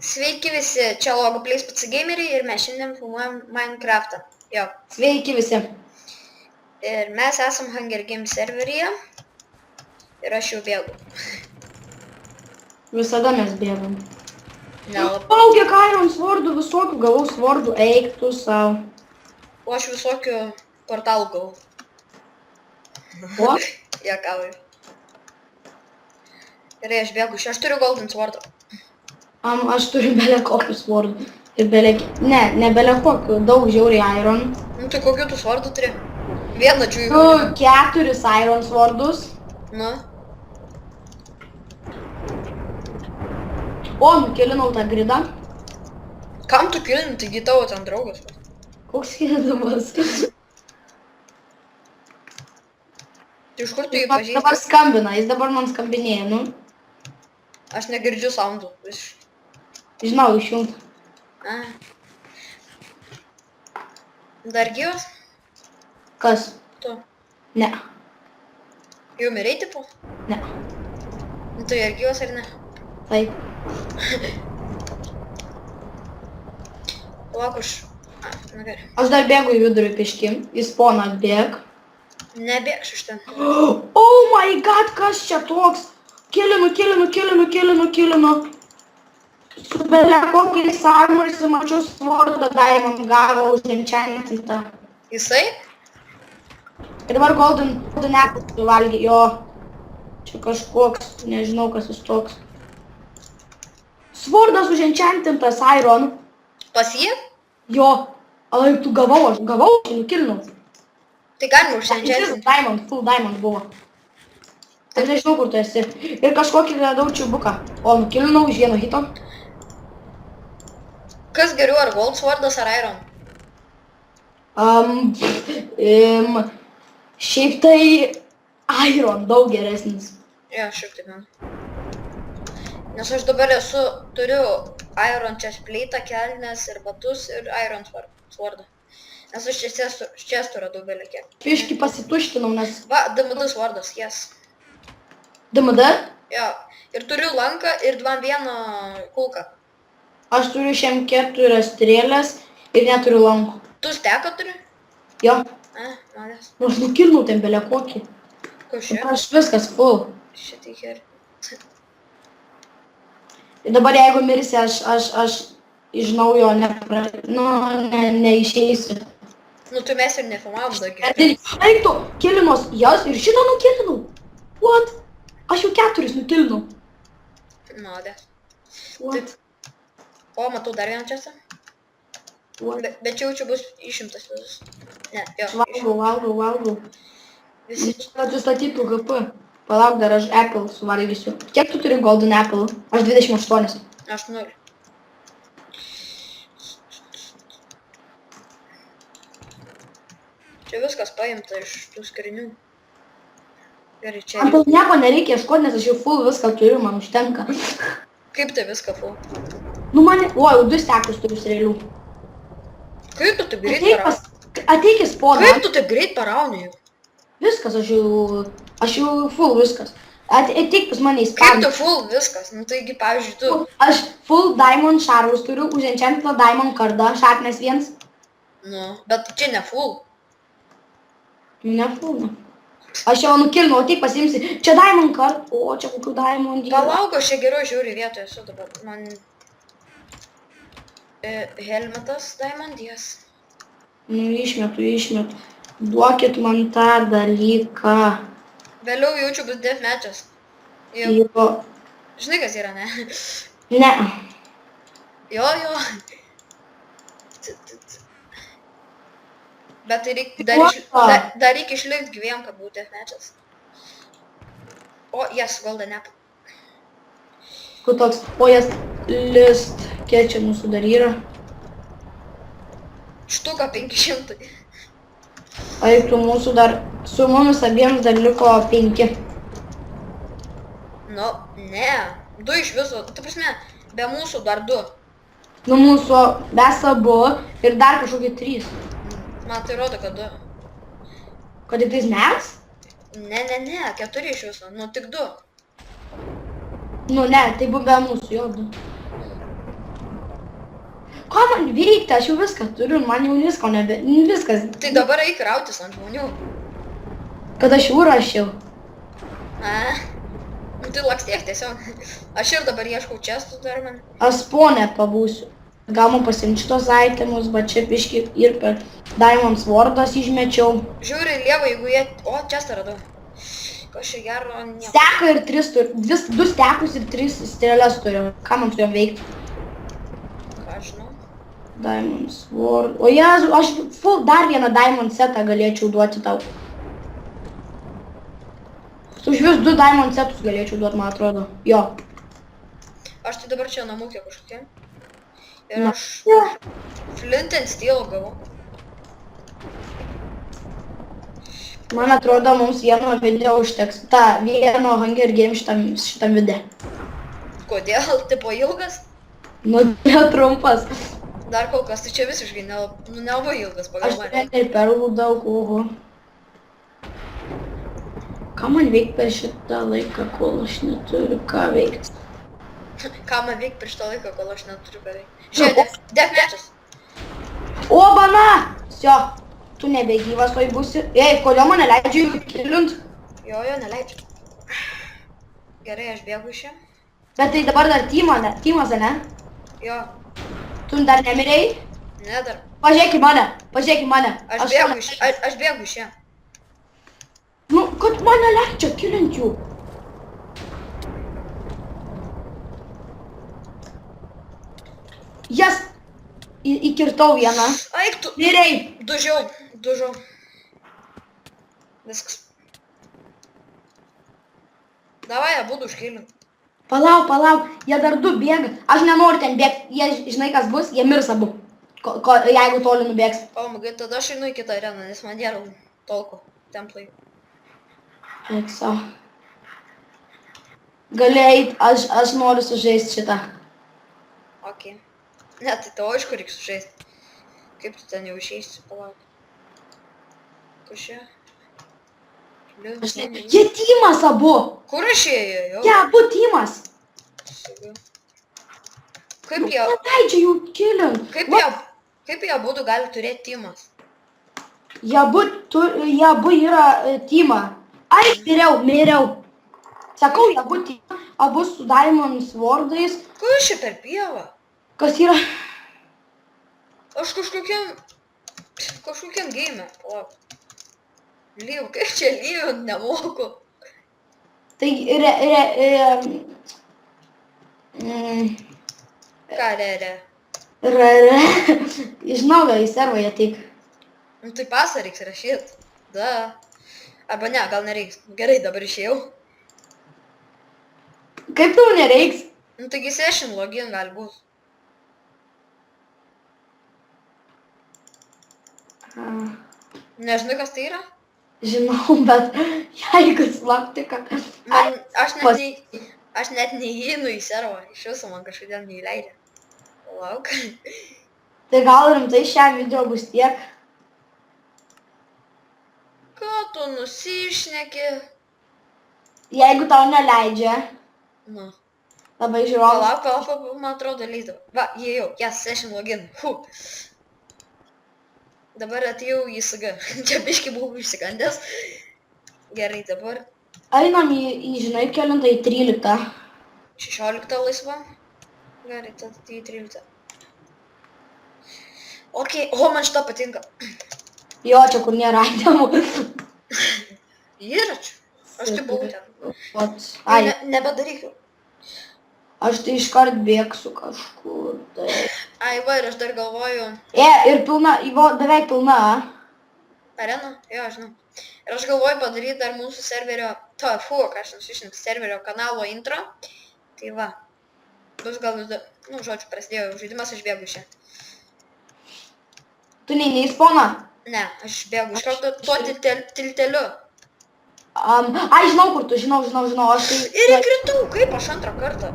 Sveiki visi, čia Logoplays PC gameriai ir mes šiandien filmuojam Minecraftą. Jo. Sveiki visi. Ir mes esam Hunger Games serveryje. Ir aš jau bėgu. Visada mes bėgam. Nelabai. Pau, kiek Iron svordų, visokių gavau svordų, eik tu savo. O aš visokių portalų gavau. O? Juokauju. Gerai, aš bėgu. Aš turiu golden swordą. Aš turiu bele kokių svordų. Ir bele... Ne bele kokių, daug žiauriai Iron. Nu tai kokių tu svordų turi? Vieną džiųjų. Tu 4 Iron svordus. Nu. O, nukelinau tą gridą. Kam tu kilini, taigi tavo ten draugas? Koks skirtumas? Tai iš kur tu jį Jis dabar pažįsti? skambina, jis dabar man skambinėja, nu. Aš negirdžiu soundų. Žinau, išjungt. Dar gyvas? Kas? Tu. Ne. Jau mirei tipo? Ne. Nu tai ar gyvas ar ne? Taip. Lauk už... Na gerai. Aš dar bėgu į vidurį piškim. Į sponą atbėg. Nebėgš iš ten. Oh my god, kas čia toks? Kilinu. Su bele kokiais armorais mačiau svordą Diamond gavo už enchantintą. Jisai? Ir dabar golden apple suvalgė, jo. Čia kažkoks, nežinau kas jis toks. Svordas už enchantintas Iron. Pas jį? Jo. Ai, tu gavau, aš nukilinau. Tai galima užsienčiasinti. Diamond, full diamond buvo. Aš nežinau, kur tu esi. Ir kažkokį radau čiubuką. O, nukilinau iš vieno hito. Kas geriau, ar gold swordas ar iron? Šiaip tai Iron daug geresnis. Jo, šiaip taip man. Nes aš dabar turiu iron chestplate'ą, kelnes ir batus ir iron swordą. Nes aš chestų radau belekė. Piškį pasituštinau, nes... Va, DMD swordas, yes. DMD? Jo, ir turiu lanką ir 2-1 kulką. Aš turiu šiam 4 strėlės ir neturiu lankų. Tu steką turi? Jo. Malės. Aš nukilinau ten belė kokį. Ko šia? Aš viskas full. Šitai heri. Ir dabar jeigu mirsi, aš iš naujo neišeisiu. Nu, tu mes ir nefilmavom daugiau. Eik tu, kilinos, jas ir šitą nukilinau. What? Aš jau 4 nukilinau. Malės. What? O, matau dar vieną česą. Bet čia jaučiu bus išimtas visus. Ne, jo. Valgau. Visi. Atsistatytų GP. Palauk, dar aš Apple suvalgysiu. Kiek tu turi golden apple? Aš 28. Aš 0. Čia viskas paimta iš tų skrinių. Gerai, čia. Man tau nieko nereikia ieškoti, nes aš jau full viską turiu, man užtenka. Kaip tai viską full? Nu mane... O, jau 2 stekus turiu strėlių. Kaip tu taip greit parauni? Ateik į sponą. Kaip tu taip greit parauni jau? Viskas, aš jau full viskas. Ateik pas mane į Kaip spaną. tu full viskas? Nu taigi, pavyzdžiui, tu... Aš full diamond šarvus turiu, už enchantintą diamond kardą, sharpness 1. Nu, bet čia ne full. Ne full, ne. Aš jau nukilinau, ateik pasiimsi. Čia diamond kard. O, čia kokių diamond. Palauk, aš čia geriau žiūri vietoje esu dabar. Man... Helmetas diamond, yes. Nu, išmetu. Duokit man tą dalyką. Vėliau jaučiu bus deathmatch'as. Jo. Žinai, kas yra, ne? Ne. Jo. Bet tai dar reikia išlikti gyviem, kad būtų deathmatch'as. O, yes, golden apple. Kur toks, o jas list, kiek čia mūsų dar yra? Štuka 500. Aiktų mūsų dar, su mumis abiems dar liko 5. Nu, ne. 2 iš viso. Tai prasme, be mūsų dar 2. Nu mūsų, mes abu ir dar kažkokie 3. Man tai rodo, kad 2. Kad tik tais mes? Ne, 4 iš viso. Nu, tik 2. Nu ne, tai buvo be mūsų, jo. Ką man veikti, aš jau viską turiu, man jau visko viskas. Tai dabar eik rautis ant žmonių. Kad aš jau rašiau. Nu tai lakstiek tiesiog. Aš ir dabar ieškau čestų dar man. Aš spawn'e pabūsiu. Gal man pasimti šitos itemus, bet čia biški ir per Diamond Swordas išmečiau. Žiūri lievą, jeigu jie... O, čestą radau. Kažkai gero nieko. Steką ir 3 turiu. 2 stekus ir 3 strėles turiu. Ką man su juo veikti? Ką žinau. Diamond Sword. O jezu, aš full dar vieną Diamond setą galėčiau duoti tau. Už vis 2 Diamond setus galėčiau duoti, man atrodo. Jo. Aš tai dabar čia namukė kažkokia. Ir Na. aš Flint and Steel gavau. Man atrodo, mums vieno video užteks. Ta, vieno Hunger Game šitam video. Kodėl? Tipo ilgas? Nu, trumpas. Dar kol kas, tai čia visiškai nelabai ilgas pagal Aš mane. ir perlų daug, oho. Ką man veikti per šitą laiką, kol aš neturiu ką veikti? Ką man veik prieš tą laiką, kol aš neturiu ką veikti. Žiūrėk, deathmatches. O, bana! Sio, tu nebegyvas, oi būsi. Ei, kodėl mane leidžia jų kilint? Jo, neleidžiu. Gerai, aš bėgu iš čia. Bet tai dabar dar tymas, ne? Jo, Tu dar nemirėjai? ne dar. Pažiūrėk į mane, pažiūrėk į mane. Aš bėgu iš čia. Nu, kad mane leidžia kilint jų. Jas įkirtau vieną. Aik tu. Mirei. Dužiau. Viskas. Davai, abudu užkėlim. Palauk, jie dar 2 bėga. Aš nenoriu ten bėgti, jie žinai kas bus, jie mirs abu. Jeigu toli nubėgs. Omagai, tada aš einu į kitą areną, nes man nėra tolko templai. Eik sau. Gali eit, aš noriu sužaisti šitą. Ok. Ne, tai tavo aišku reiks sužaisti. Kaip tu ten jau išeisi, palauk. Kas čia? Jie tymas abu. Kur aš ėjau? Jie abu tymas. Kaip jie... Leidžia jų kilint. Kaip jie abudu gali turėti tymas? Jie abu yra tyma. Ai, miriau. Sakau, jie abu tyma. Abu su Diamond Swordais. Kur aš čia per pievą? Kas yra? Aš kažkokiam game. Palauk. Lyv, kaip čia lyvint nemoku. Tai Ką, re? Žinau, gal į servą jie tik. Nu tai pasą reiks rašyt. Da. Arba ne, gal nereiks. Gerai, dabar išėjau. Kaip tau nereiks? Nu taigi session login gali būt. Nežinai, kas tai yra? Žinau, bet jeigu slaptika. Aš net neįeinu į servą. Iš viso man kažkodėl neįleidžia. Lauk. Tai gal rimtai šiam video bus tiek. Ką tu nusišneki? Jeigu tau neleidžia, Nu. labai žiūrovas. Palauk, man atrodo leidau. Va, įėjau. Yes, session login. Dabar atėjau į SG. Čia biški buvau išsigandęs. Gerai, dabar. Einam į žinai, kelintą į 13. 16 laisva. Gerai, tada į 13. Ok, man šitą patinka. Jo, čia kur nėra itemų. Yra čia. Aš tai buvau ten. Ai, Nebedaryk. aš tai iškart bėgsiu kažkur. Tai. Ai, va, ir aš dar galvoju. Ir pilna, beveik pilna. Arena? Jo, žinau. Ir aš galvoju padaryti dar mūsų serverio, serverio kanalo intro. Tai va. Bus gal, žodžiu, prasidėjo žaidimas, aš bėgu čia. Tu neini į spawną? Ne, aš bėgu iš karto tuo tilteliu. Ai, žinau kur tu, žinau, aš tai... Ir įkritau, kaip aš antrą kartą.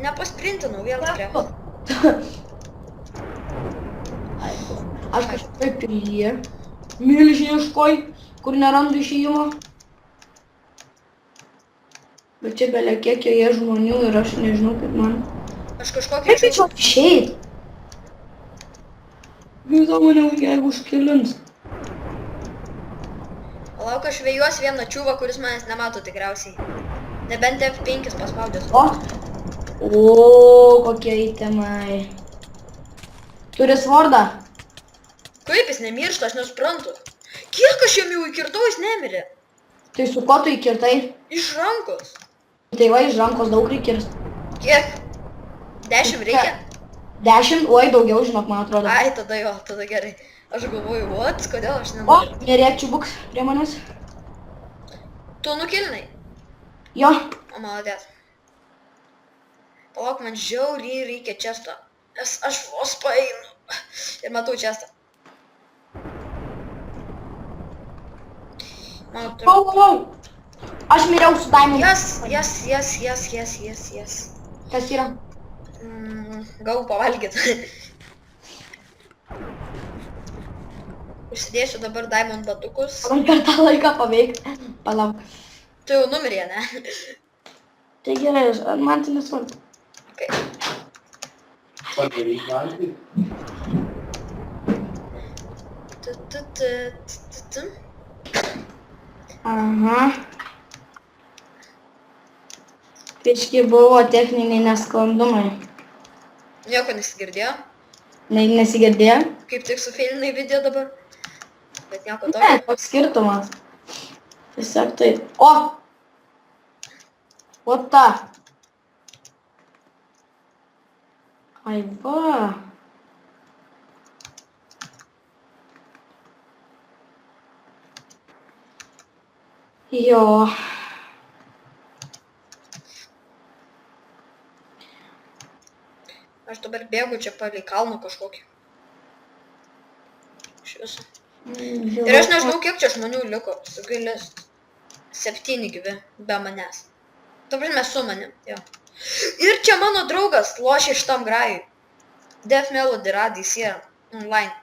Nepasprintinau vėl tikriausiai. Aš kažkaip pilyje. Milžiniškoj, kur nerandu išėjimo. Bet čia belia kiek joje žmonių ir aš nežinau kaip man. Aš kažkokį Kaip čia išeit? Visą mane jeigu užkilins. Palauk, aš vėjuos vieną čiūvą, kuris manęs nemato tikriausiai. Nebent F5 paspaudęs. O, kokie įtemai. Turi svordą? Kaip jis nemiršta, aš nesuprantu. Kiek aš jam jau įkirtau, jis nemirė. Tai su ko tu įkirtai? Iš rankos. Tai va, iš rankos daug reikės. Kiek? 10 reikia? 10, oi, daugiau, žinok, man atrodo. Ai, tada jo, tada gerai. Aš galvoju, what, kodėl aš O, nenoriu. nerėkčiau buks prie manęs. Tu nukilinai? Jo. O, maladės. Palauk, man žiauriai reikia često. Nes aš vos paeinu. Ir matau čestą. Man turiu... Wow. Aš miriau su Diamond. Yes. Kas yra? Gavau pavalgyt. Užsidėsiu dabar Diamond batukus. Man per tą laiką paveikti. Palauk. Tu jau numirė, ne? Tai gerai, man tai nesvarbu. Okay. Padaryk valgyti. Aha. Piški buvo techniniai nesklandumai. Nieko nesigirdėjo. Nesigirdėjo? Kaip tik sufeilinai video dabar. Bet nieko Ne, tokio. toks skirtumas. Tiesiog tai. O! What the? Ai va. Jo. Aš dabar bėgu čia palei kalną kažkokį. Iš viso. Ir aš nežinau, kiek čia žmonių liko. Su gailės. 7 gyvi be manęs. Ta prasme su manim, jo. Ir čia mano draugas lošia šitam grajui. Death Melody radys yra online.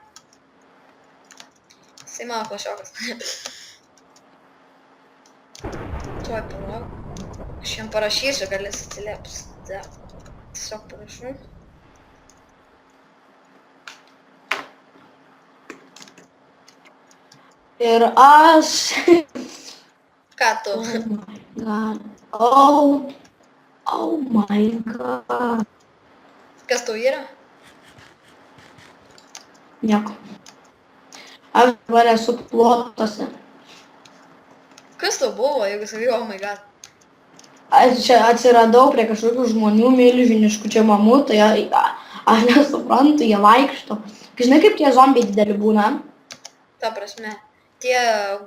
Jisai mano klasiokas. Tuoj palauk. Aš jam parašysiu, gal jis atsilieps. Tiesiog parašau. Ir aš. Ką tu? Oh my god. Kas tau yra? Nieko. Aš dabar esu plotose. Kas tau buvo, jeigu sakai, oh my god? Aš čia atsiradau prie kažkokių žmonių milžiniškų čia mamutai. Aš nesuprantu, jie vaikšto. Žinai, kaip tie zombiai dideli būna? Ta prasme, tie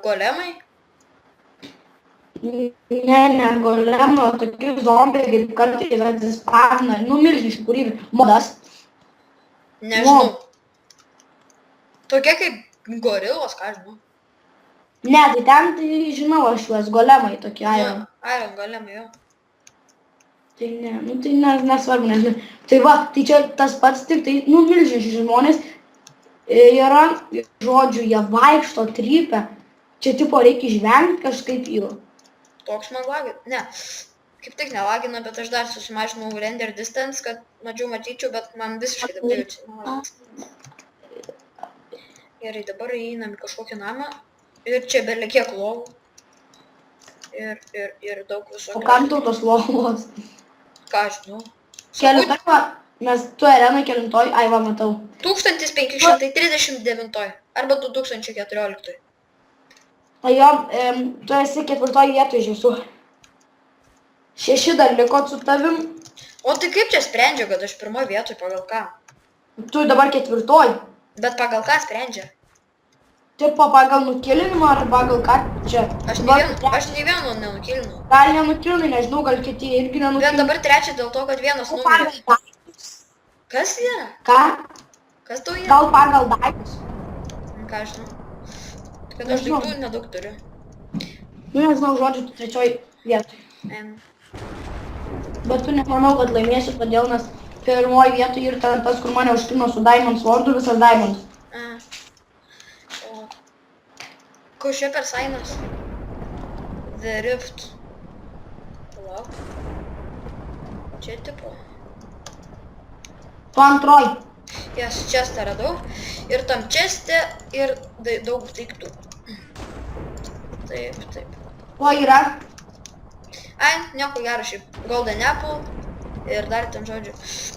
golemai? Ne, golemo, tokie zombiai, kaip kartais atsispavina. Nu, milžiniški kūrybi. Modas. Nežinau. Tokie kaip gorilos, ką žinau. Ne, tai ten, tai žinau aš juos, golemai tokie, Iron. Iron golemai, jo. Tai ne, nu tai nesvarbu, nežinau. Tai va, tai čia tas pats tik, tai, nu, milžiniški žmonės yra, žodžiu, jie vaikšto, trypia. Čia tipo reikia išvengti kažkaip jų. Toks man lagina. Ne, kaip tik nelagina, bet aš dar susimažinau render distance, kad matyčiau, bet man visiškai dabar jau čia nelagina. Gerai, dabar įeinam į kažkokį namą. Ir čia belia kiek lovų. Ir daug visokių. O kam tau tos lovos? Ką aš žinau? Kelintoj, va, mes tu arenai kelintoj, ai va, matau. 1539 arba 2014. O jo, tu esi 4 vietoj iš visų. 6 dar liko su tavim. O tai kaip čia sprendžia, kad aš 1 vietoj pagal ką? Tu dabar 4. Bet pagal ką sprendžia? Tipo pagal nukilinimą ar pagal ką čia? Aš nei vieno nenukilinau. Gal nenukilinai, nežinau, gal kiti irgi Bet nenukilinai. dabar 3 dėl to, kad vienas numirė. Kas yra? Ką? Kas tau yra? Gal pagal daiktus? Ką aš žinau? Kad aš Nežinau. daiktų nedaug turiu. Nu, nežinau, žodžiu, tu 3 vietoj. Bet tu nemanau, kad laimėsi, todėl nes 1 vietoj ir ten tas, kur mane užkino su Diamond Swordu, visas Diamond. O kur čia per sainas? The Rift. Palauk. Čia tipo. Tu 2. Jas čia radau. Ir tam česte, ir daug daiktų. Taip, taip. O yra? Ai, nieko gero šiaip. Golden Apple. Ir dar ten žodžiu.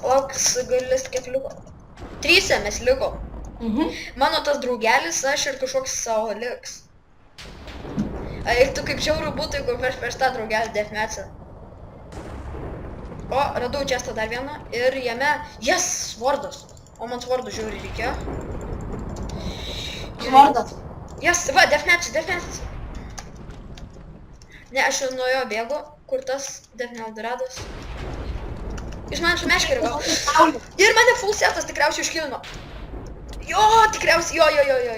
Lauks galis kiek liko. 3 mes liko. Mano tas draugelis, aš ir kažkoks savo liks. Ai, tu kaip žiauru būtų, jeigu prieš tą draugelį deathmatch'ą. O, radau čestą dar vieną ir jame, yes, svordas. O man svordų žiauriai reikėjo. Svordas. Yes, va, deathmatch'as. Ne, aš jau nuo jo bėgu, kur tas Deathmatch'as. Jūs man sumeškė gal. Ir mane full setas tikriausiai užkilino. Jo, tikriausiai,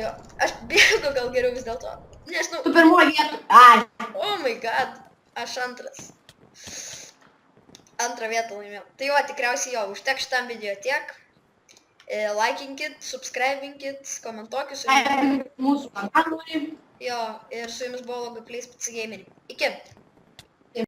jo. Aš bėgu gal geriau vis dėlto. Nežinau. Tu pirmoji vietą. Ai. Oh my god, aš antras. Antrą vietą laimėjau. Tai jo, tikriausiai jo, užteks šitam video tiek. Laikinkit, subscribinkit, komentuokit. Mūsų kanalui. Jo, ir su jumis buvo Logoplays PC Gaming. Iki.